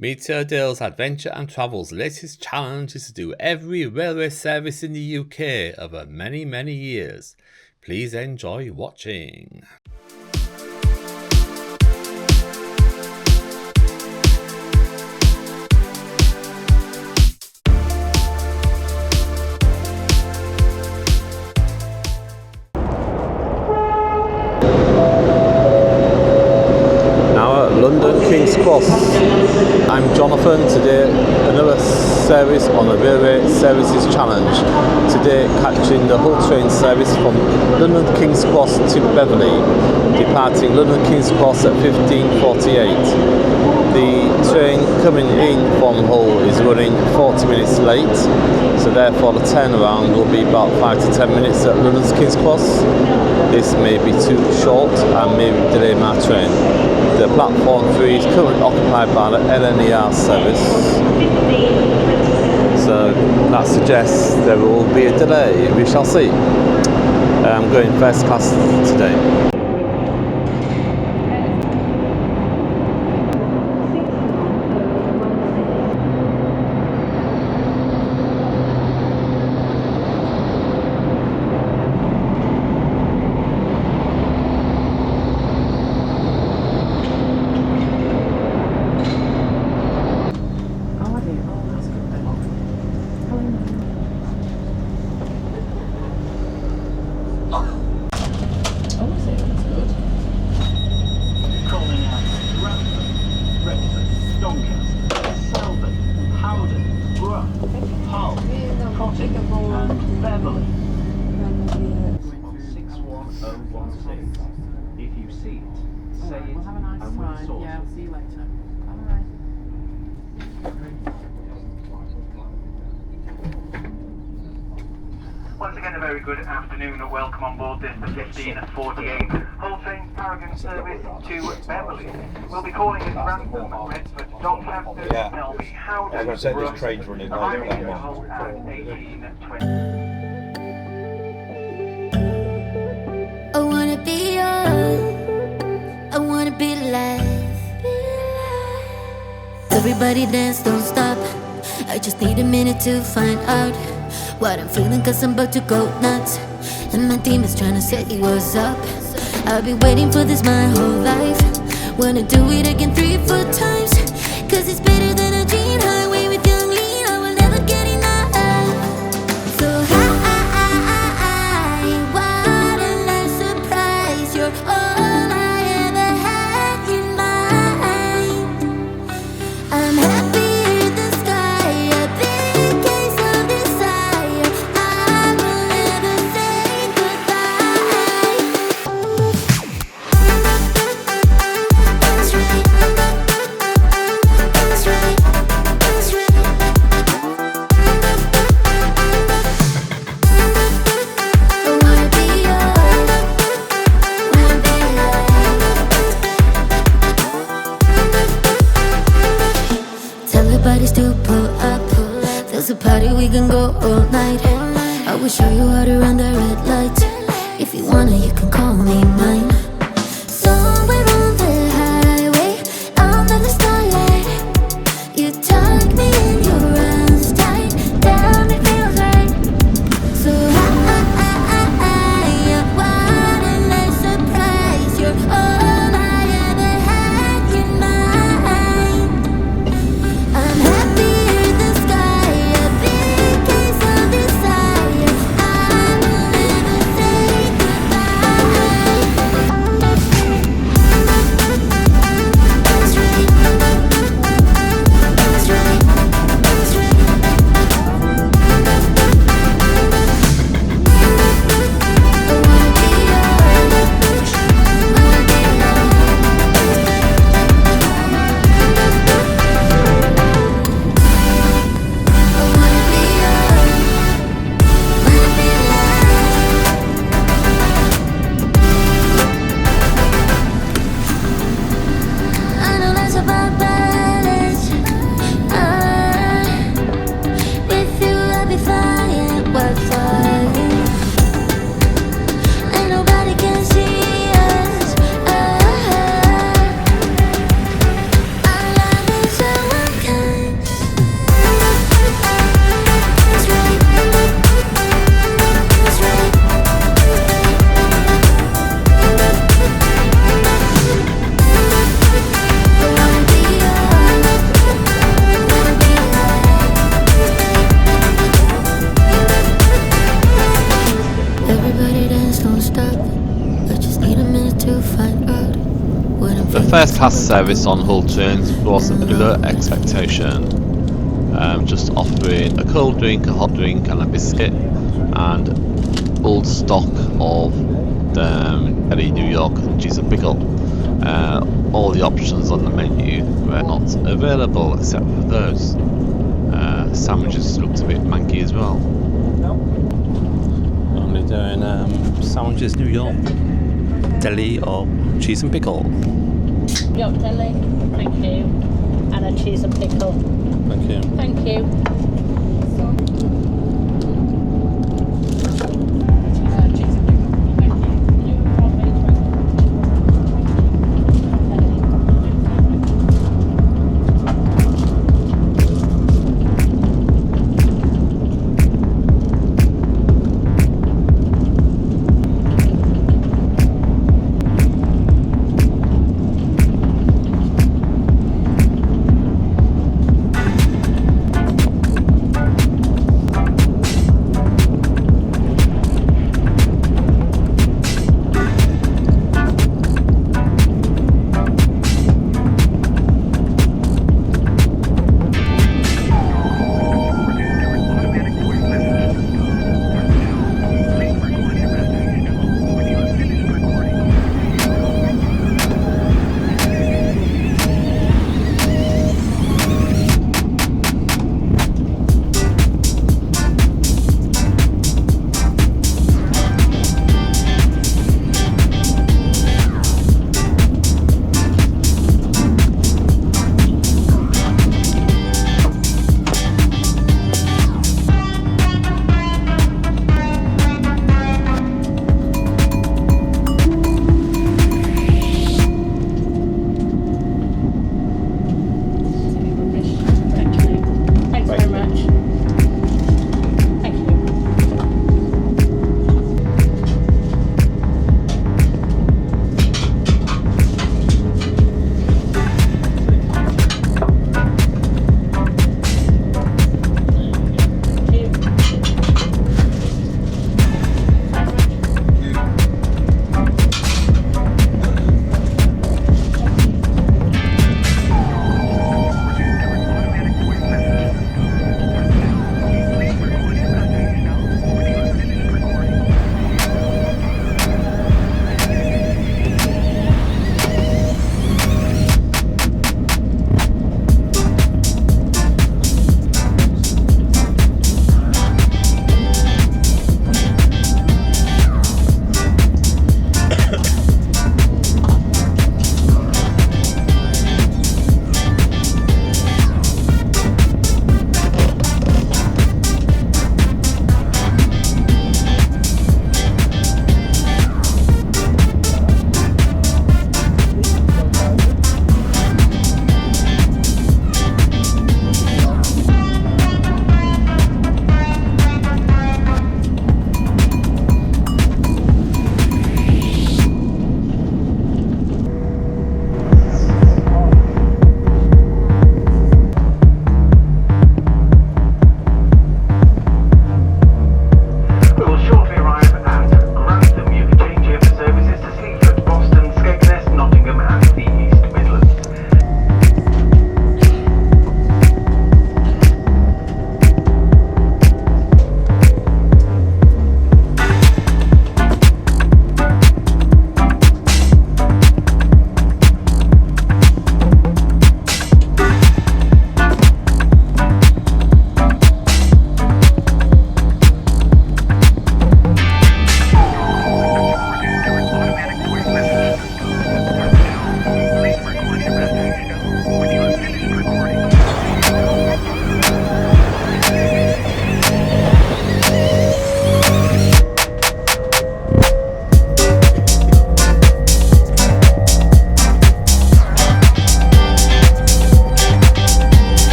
Meteordale's Adventure and Travel's latest challenge is to do every railway service in the UK over many, many years. Please enjoy watching. London King's Cross. I'm Jonathan. Today another service on the Railway Services Challenge. Today catching the Hull train service from London King's Cross to Beverley, departing London King's Cross at 15:48. The train coming in from Hull is running 40 minutes late, so therefore the turnaround will be about 5 to 10 minutes at London King's Cross. This may be too short and may delay my train. The platform 3 is currently occupied by the LNER service, so that suggests there will be a delay. We shall see. I'm going first class today. Beverley on 61016. If you see it, say it, we'll have a nice and we'll time. sort Yeah, it. I'll see you later. Alright. Once again, a very good afternoon and welcome on board this 1548 Hull Train Paragon service to Beverley. We'll be calling at Grantham, Redford, Doncaster, Selby, Howden, I'm going to say this train's running over arriving that at one. Hull at 18:20. I wanna be young, I wanna be alive. Everybody dance, don't stop. I just need a minute to find out what I'm feeling, cause I'm about to go nuts. And my team is trying to say what's up. I've been waiting for this my whole life. Wanna do it again 3 or 4 times, cause it's better than a dream. Highway with young lean, I will never get enough. So high, what a nice surprise. You're all I ever had in mind. I'm happy in the sky, a big case of desire. I will never say goodbye. That's right, that's right, that's right. I wanna be yours, wanna be alive. Tell the bodies to pull up. There's a party, we can go all night. I will show you how to run the red light. If you wanna, you can call me mine. Somewhere on the highway, under the starlight, you tuck me in your arms tight. Damn, it feels right. So high, what a nice surprise. You're all I ever had in mind. I'm happy in the sky, a big case of desire. I will never say goodbye. first class service on Hull trains was below expectation, just offering a cold drink, a hot drink and a biscuit, and old stock of Berry New York cheese and pickle. All the options on the menu were not available except for those. Sandwiches looked a bit manky as well. Only doing sandwiches New York, deli or cheese and pickle. York deli, thank you, and a cheese and pickle. Thank you. Thank you.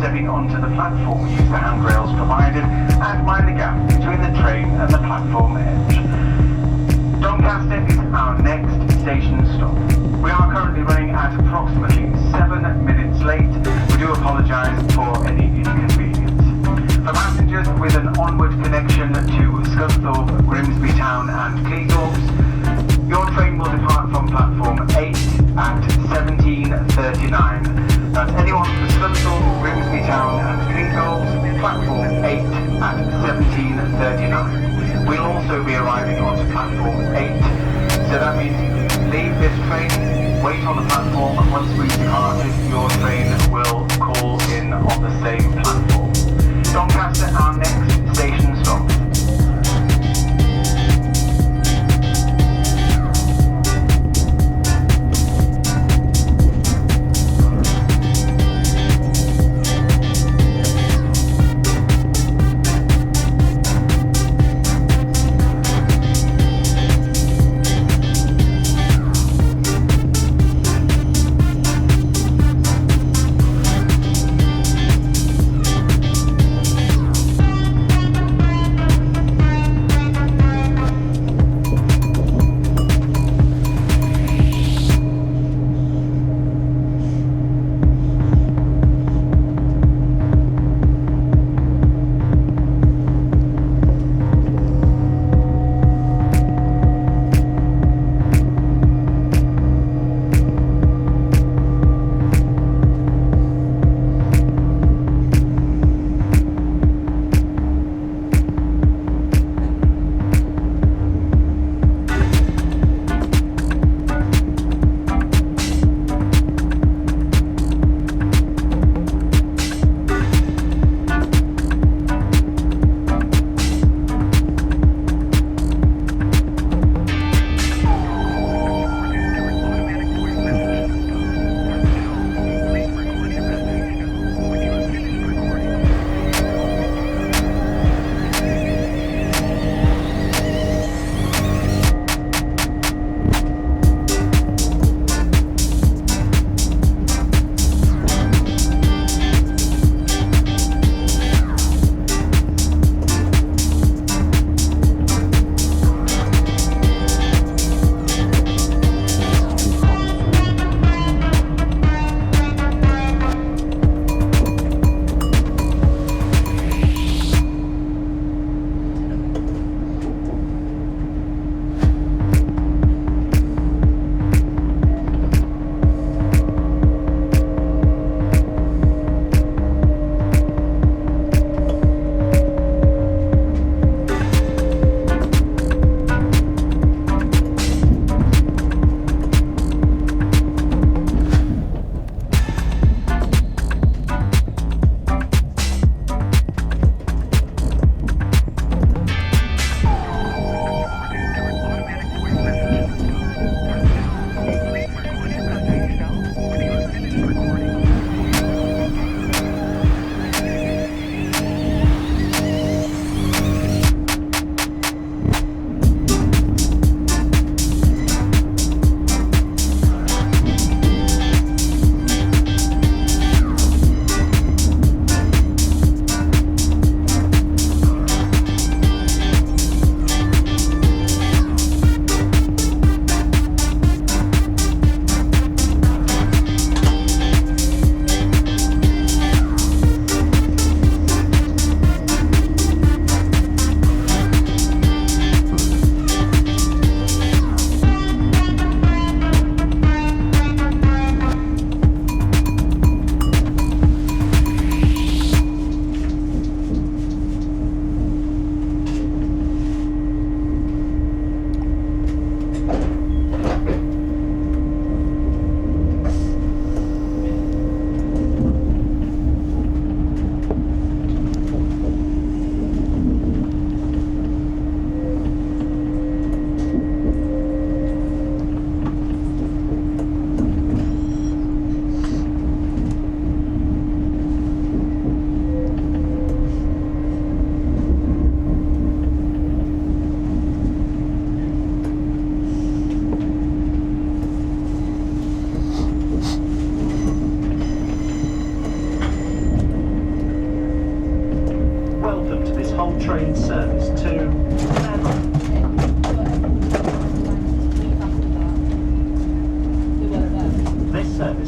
stepping onto the platform, use the handrails provided and mind the gap between the train and the platform edge. Doncaster is our next station stop. We are currently running at approximately 7 minutes late. We do apologise for any inconvenience. For passengers with an onward connection to Scunthorpe, Grimsby Town and Cleethorpes, your train will depart from platform 8 at 17:39. That's anyone for Scunthorpe, Grimsby Town and Cleethorpes, platform 8 at 17:39. We'll also be arriving onto platform 8, so that means leave this train, wait on the platform. Once we've departed, your train will call in on the same platform. Doncaster, our next station stop.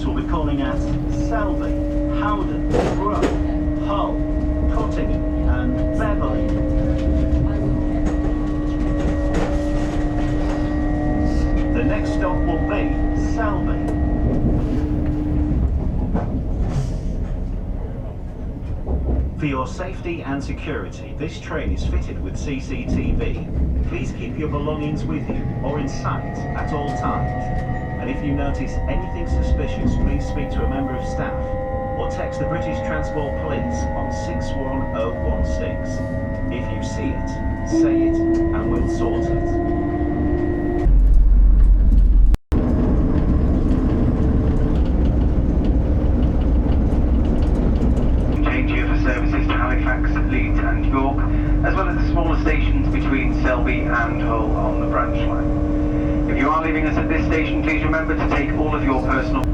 service will be calling at Selby, Howden, Brook, Hull, Cottingham and Beverley. The next stop will be Selby. For your safety and security, this train is fitted with CCTV. Please keep your belongings with you or in sight at all times. And if you notice anything suspicious, please speak to a member of staff or text the British Transport Police on 61016. If you see it, say it and we'll sort it. Services to Halifax, Leeds and York, as well as the smaller stations between Selby and Hull on the branch line. If you are leaving us at this station, please remember to take all of your personal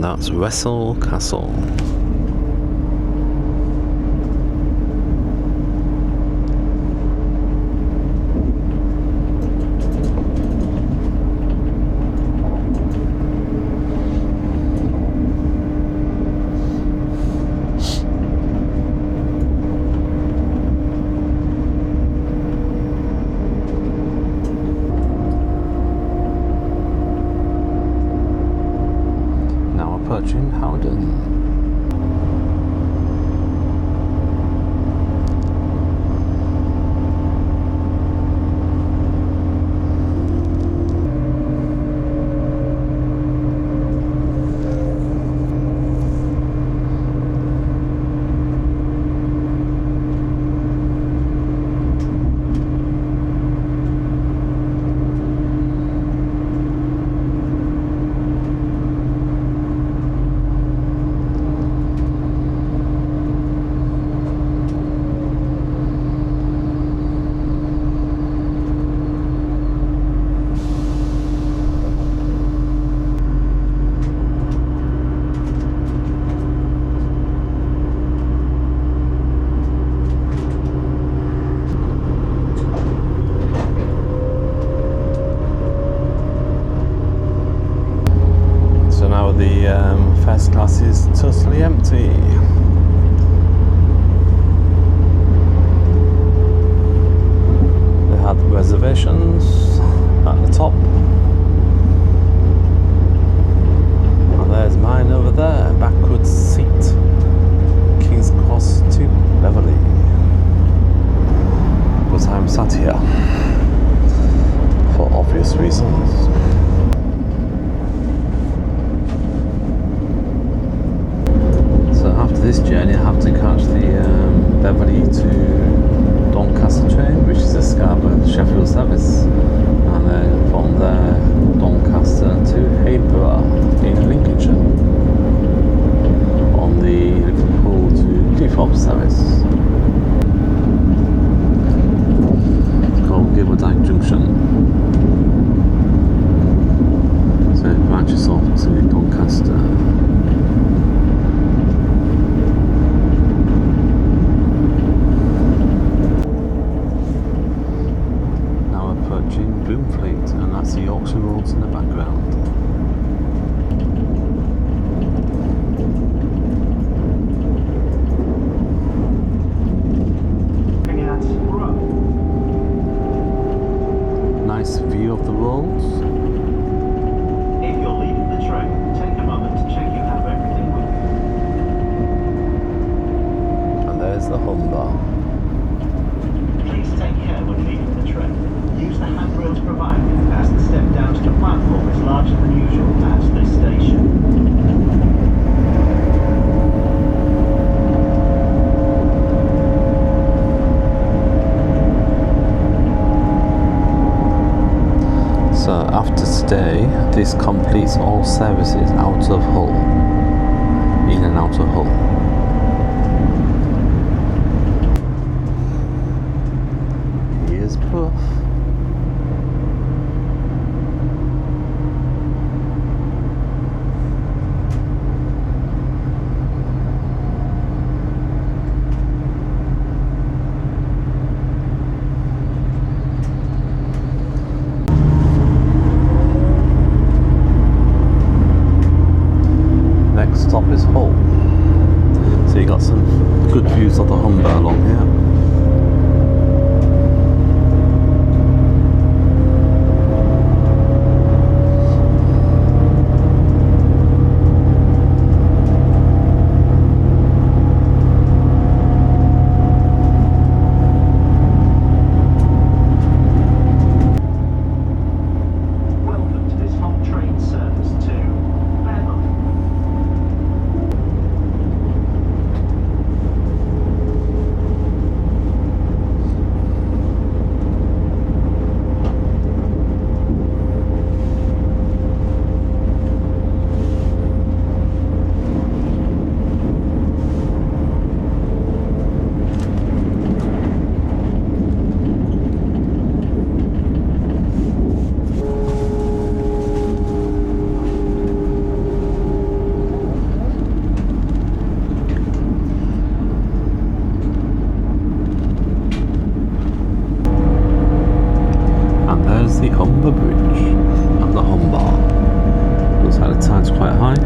That's Wrestle Castle. Approaching Howden. That's the Yorkshire Roads in the background. Nice view of the roads. If you're leaving the train, take a moment to check you have everything with you. And there's the home bar. Please take care when leaving the train. Use the handrails provided, as the step down to the platform is larger than usual at this station. So after today, this completes all services out of Hull, in and out of Hull. Here's Puff. Next stop is Hull. So you got some good views of the Humber along here. Welcome to this Hull train service to Beverley. And there's the Humber Bridge and the Humber. Looks like the tide's quite high.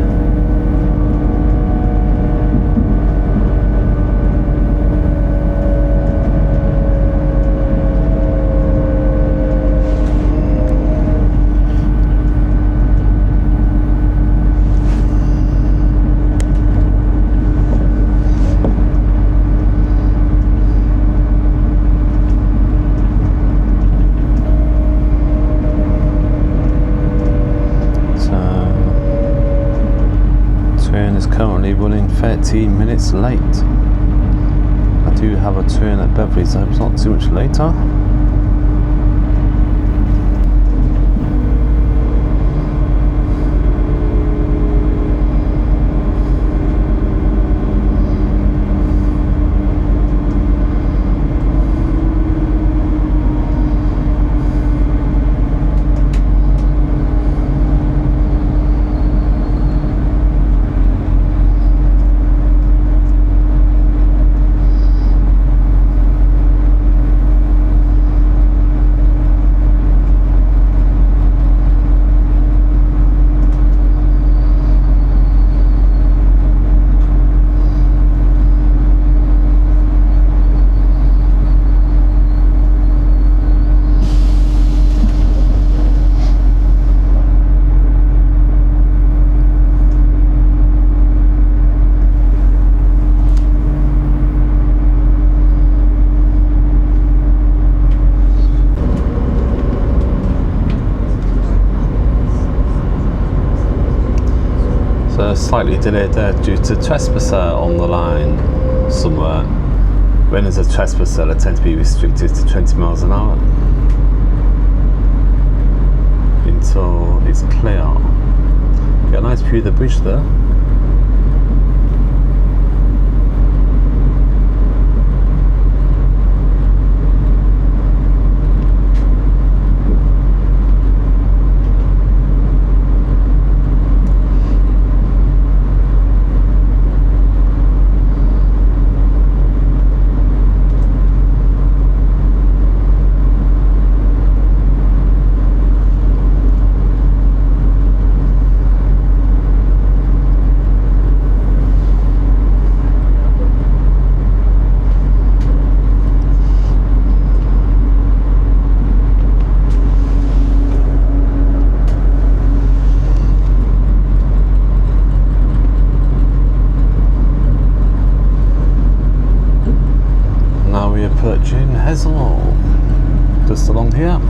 Train is currently running 13 minutes late. I do have a train at Beverley, so it's not too much later. Slightly delayed there due to trespasser on the line somewhere. When there's a trespasser, they tend to be restricted to 20 miles an hour until it's clear. Get a nice view of the bridge there. Hessel, just along here.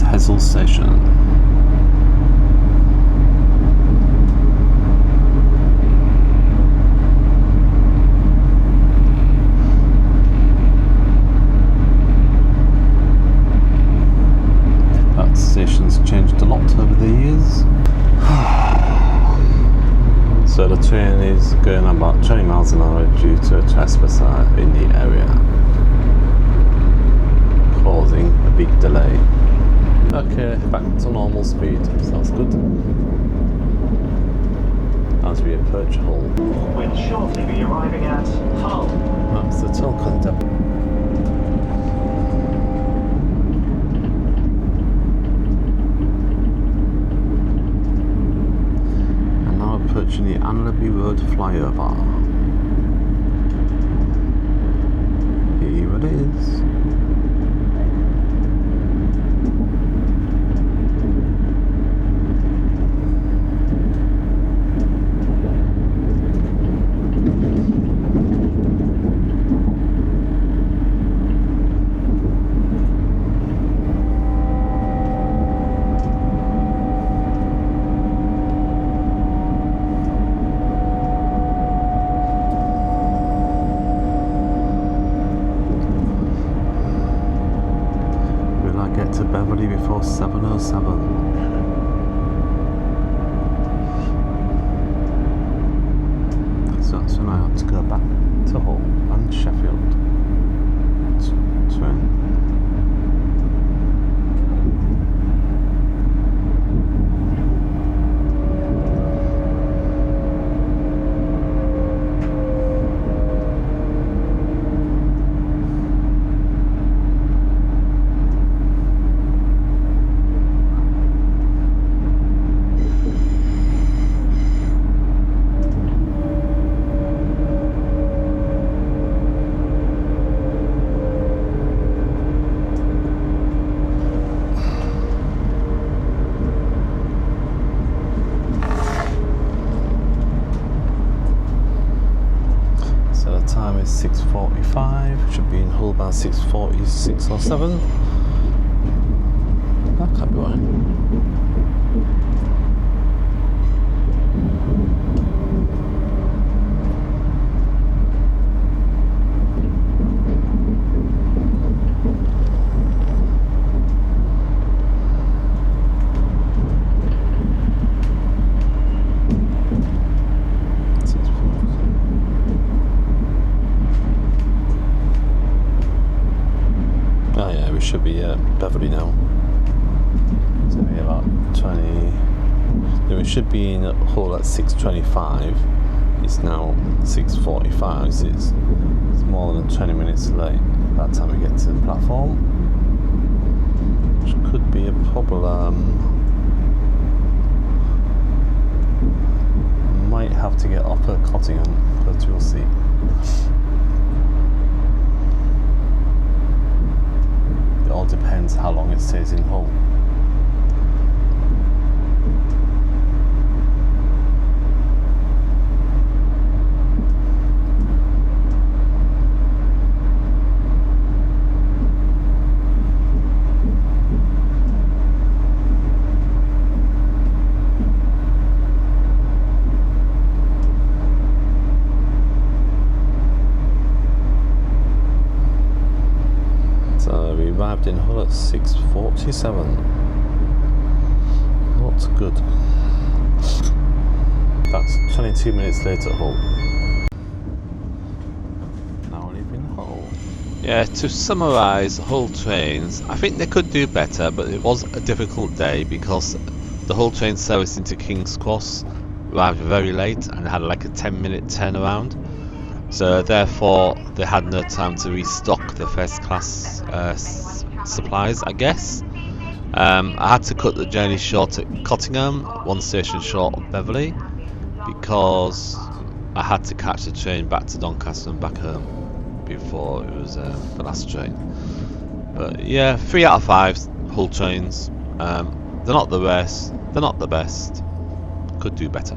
Hessel Station. That station's changed a lot over the years. So the train is going about 20 miles an hour due to a trespasser in the area, causing a big delay. Okay, back to normal speed. Sounds good. As we approach Hull. We'll shortly be arriving at Hull. That's the toll conductor. And now approaching the Anlaby Road flyover. Here it is. To Beverley before 7:07. So that's when I have to go back to Hull and Sheffield. Train. Time is 6:45, should be in Hull about 6:46 or 7. That can't be right. Should be Beverley now. So maybe about 20. No, we should be in Hull at 6:25. It's now 6:45. So it's more than 20 minutes late by the time we get to the platform, which could be a problem. Might have to get off at Cottingham, but we'll see. It all depends how long it stays in Hull. Arrived in Hull at 6:47. What's good? That's 22 minutes later at Hull. Now leaving Hull. Yeah, to summarise Hull trains, I think they could do better, but it was a difficult day because the Hull train service into King's Cross arrived very late and had like a 10-minute turnaround. So therefore they had no time to restock stock the first class supplies, I guess. I had to cut the journey short at Cottingham, one station short of Beverley, because I had to catch the train back to Doncaster and back home before it was the last train. But yeah, 3 out of 5 Hull trains. They're not the best, they're not the best, could do better.